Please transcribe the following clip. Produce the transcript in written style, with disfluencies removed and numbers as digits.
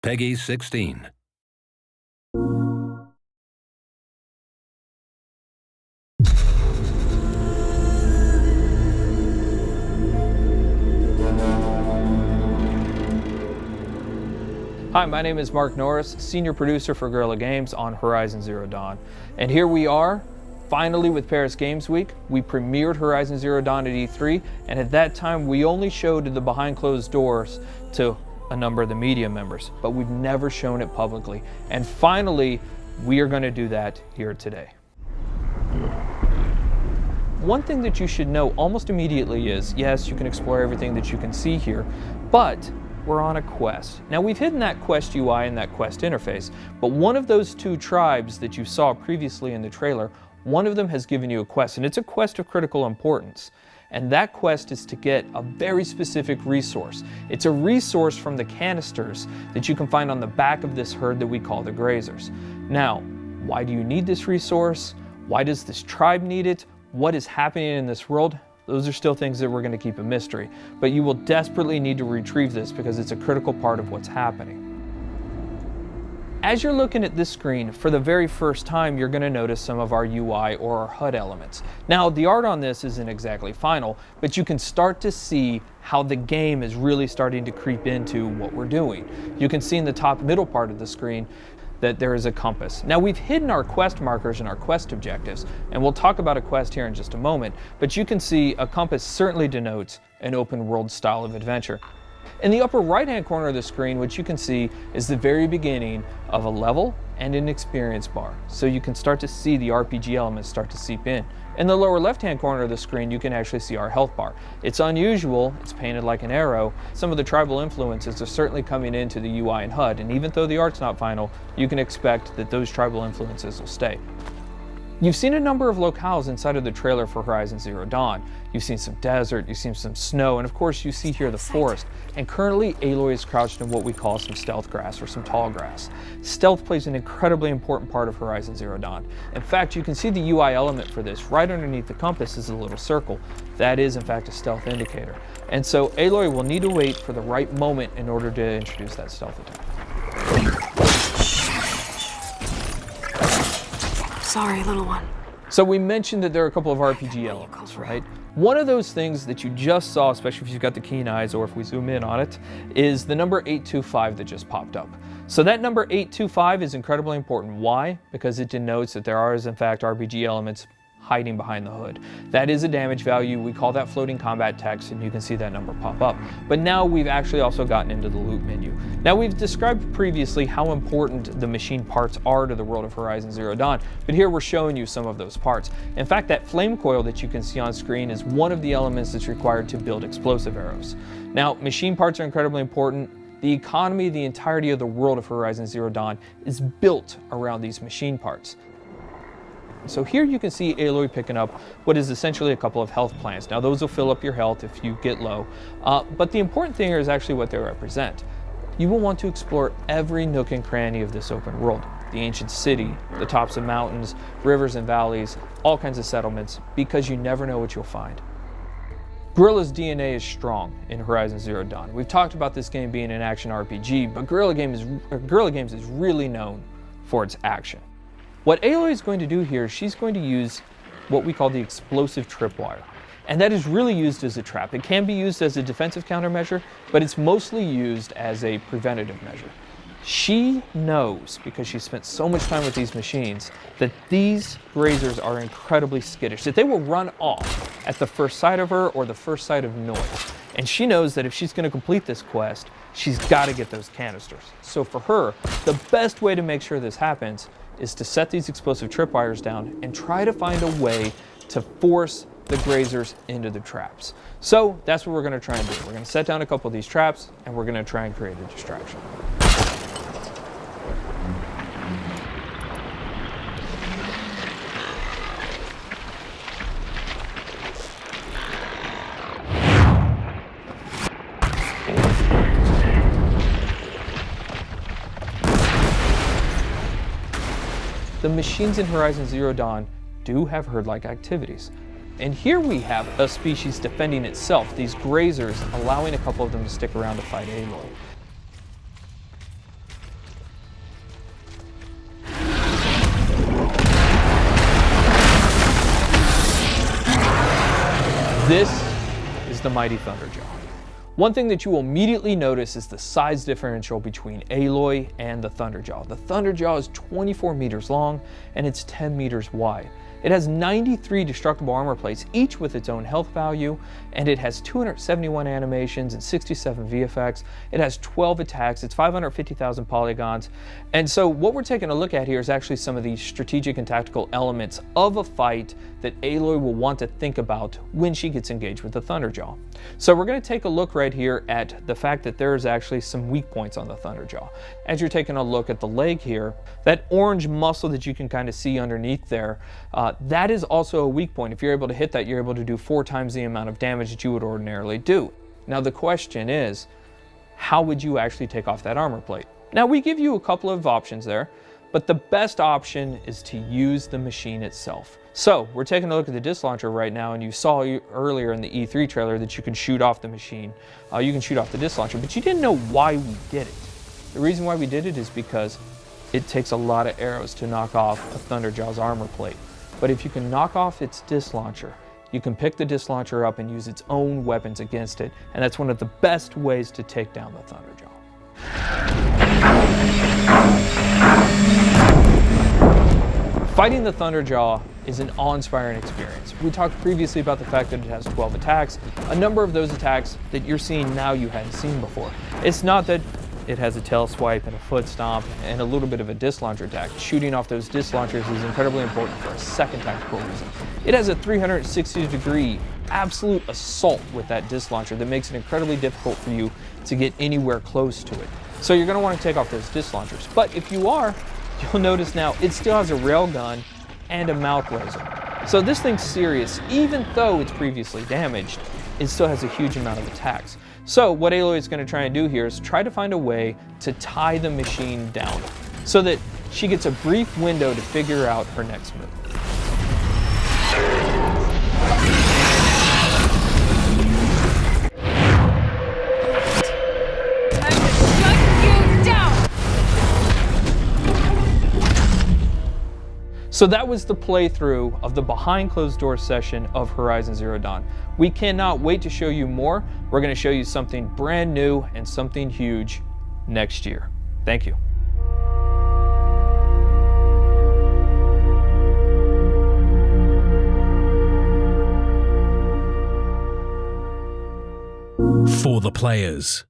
Peggy 16. Hi, my name is Mark Norris, Senior Producer for Guerrilla Games on Horizon Zero Dawn. And here we are, finally with Paris Games Week. We premiered Horizon Zero Dawn at E3, and at that time we only showed the behind closed doors to a number of the media members, but we've never shown it publicly. And finally, we are going to do that here today. One thing that you should know almost immediately is, yes, you can explore everything that you can see here, but we're on a quest. Now, we've hidden that quest UI and that quest interface, but one of those two tribes that you saw previously in the trailer, one of them has given you a quest, and it's a quest of critical importance. And that quest is to get a very specific resource. It's a resource from the canisters that you can find on the back of this herd that we call the grazers. Now, why do you need this resource? Why does this tribe need it? What is happening in this world? Those are still things that we're going to keep a mystery, but you will desperately need to retrieve this because it's a critical part of what's happening. As you're looking at this screen, for the very first time, you're going to notice some of our UI or our HUD elements. Now, the art on this isn't exactly final, but you can start to see how the game is really starting to creep into what we're doing. You can see in the top middle part of the screen that there is a compass. Now, we've hidden our quest markers and our quest objectives, and we'll talk about a quest here in just a moment, but you can see a compass certainly denotes an open world style of adventure. In the upper right hand corner of the screen, what you can see is the very beginning of a level and an experience bar, so you can start to see the RPG elements start to seep in. In the lower left hand corner of the screen, you can actually see our health bar. It's unusual, it's painted like an arrow. Some of the tribal influences are certainly coming into the UI and HUD, and even though the art's not final, you can expect that those tribal influences will stay. You've seen a number of locales inside of the trailer for Horizon Zero Dawn. You've seen some desert, you've seen some snow, and of course you see here the forest. And currently Aloy is crouched in what we call some stealth grass or some tall grass. Stealth plays an incredibly important part of Horizon Zero Dawn. In fact, you can see the UI element for this. Right underneath the compass is a little circle. That is in fact a stealth indicator. And so Aloy will need to wait for the right moment in order to introduce that stealth attack. Sorry, little one. So we mentioned that there are a couple of RPG elements, right? One of those things that you just saw, especially if you've got the keen eyes or if we zoom in on it, is the number 825 that just popped up. So that number 825 is incredibly important. Why? Because it denotes that there are, in fact, RPG elements hiding behind the hood. That is a damage value. We call that floating combat text, and you can see that number pop up. But now we've actually also gotten into the loot menu. Now, we've described previously how important the machine parts are to the world of Horizon Zero Dawn, but here we're showing you some of those parts. In fact, that flame coil that you can see on screen is one of the elements that's required to build explosive arrows. Now, machine parts are incredibly important. The economy, the entirety of the world of Horizon Zero Dawn is built around these machine parts. So here you can see Aloy picking up what is essentially a couple of health plants. Now, those will fill up your health if you get low, but the important thing here is actually what they represent. You will want to explore every nook and cranny of this open world. The ancient city, the tops of mountains, rivers and valleys, all kinds of settlements, because you never know what you'll find. Guerrilla's DNA is strong in Horizon Zero Dawn. We've talked about this game being an action RPG, but Guerrilla Games is really known for its action. What Aloy is going to do here, she's going to use what we call the explosive tripwire. And that is really used as a trap. It can be used as a defensive countermeasure, but it's mostly used as a preventative measure. She knows, because she spent so much time with these machines, that these grazers are incredibly skittish, that they will run off at the first sight of her or the first sight of noise. And she knows that if she's going to complete this quest, she's got to get those canisters. So for her, the best way to make sure this happens is to set these explosive tripwires down and try to find a way to force the grazers into the traps. So that's what we're going to try and do. We're going to set down a couple of these traps, and we're going to try and create a distraction. The machines in Horizon Zero Dawn do have herd-like activities. And here we have a species defending itself, these grazers allowing a couple of them to stick around to fight Aloy. This is the mighty Thunderjaw. One thing that you will immediately notice is the size differential between Aloy and the Thunderjaw. The Thunderjaw is 24 meters long and it's 10 meters wide. It has 93 destructible armor plates, each with its own health value, and it has 271 animations and 67 VFX. It has 12 attacks, it's 550,000 polygons. And so what we're taking a look at here is actually some of the strategic and tactical elements of a fight that Aloy will want to think about when she gets engaged with the Thunderjaw. So we're going to take a look right here at the fact that there is actually some weak points on the Thunderjaw. As you're taking a look at the leg here, that orange muscle that you can kind of see underneath there, that is also a weak point. If you're able to hit that, you're able to do 4 times the amount of damage that you would ordinarily do. Now the question is, how would you actually take off that armor plate? Now we give you a couple of options there, but the best option is to use the machine itself. So we're taking a look at the disc launcher right now, and you saw earlier in the E3 trailer that you can shoot off the machine. You can shoot off the disc launcher, but you didn't know why we did it. The reason why we did it is because it takes a lot of arrows to knock off a Thunderjaw's armor plate. But if you can knock off its disc launcher, you can pick the disc launcher up and use its own weapons against it, and that's one of the best ways to take down the Thunderjaw. Fighting the Thunderjaw is an awe-inspiring experience. We talked previously about the fact that it has 12 attacks. A number of those attacks that you're seeing now you hadn't seen before. It's not that it has a tail swipe and a foot stomp and a little bit of a disc launcher attack. Shooting off those disc launchers is incredibly important for a second tactical reason. It has a 360-degree absolute assault with that disc launcher that makes it incredibly difficult for you to get anywhere close to it. So you're going to want to take off those disc launchers. But if you are, you'll notice now it still has a railgun and a mouth laser. So this thing's serious. Even though it's previously damaged, it still has a huge amount of attacks. So what Aloy is going to try and do here is try to find a way to tie the machine down so that she gets a brief window to figure out her next move. So that was the playthrough of the behind closed door session of Horizon Zero Dawn. We cannot wait to show you more. We're going to show you something brand new and something huge next year. Thank you. For the players.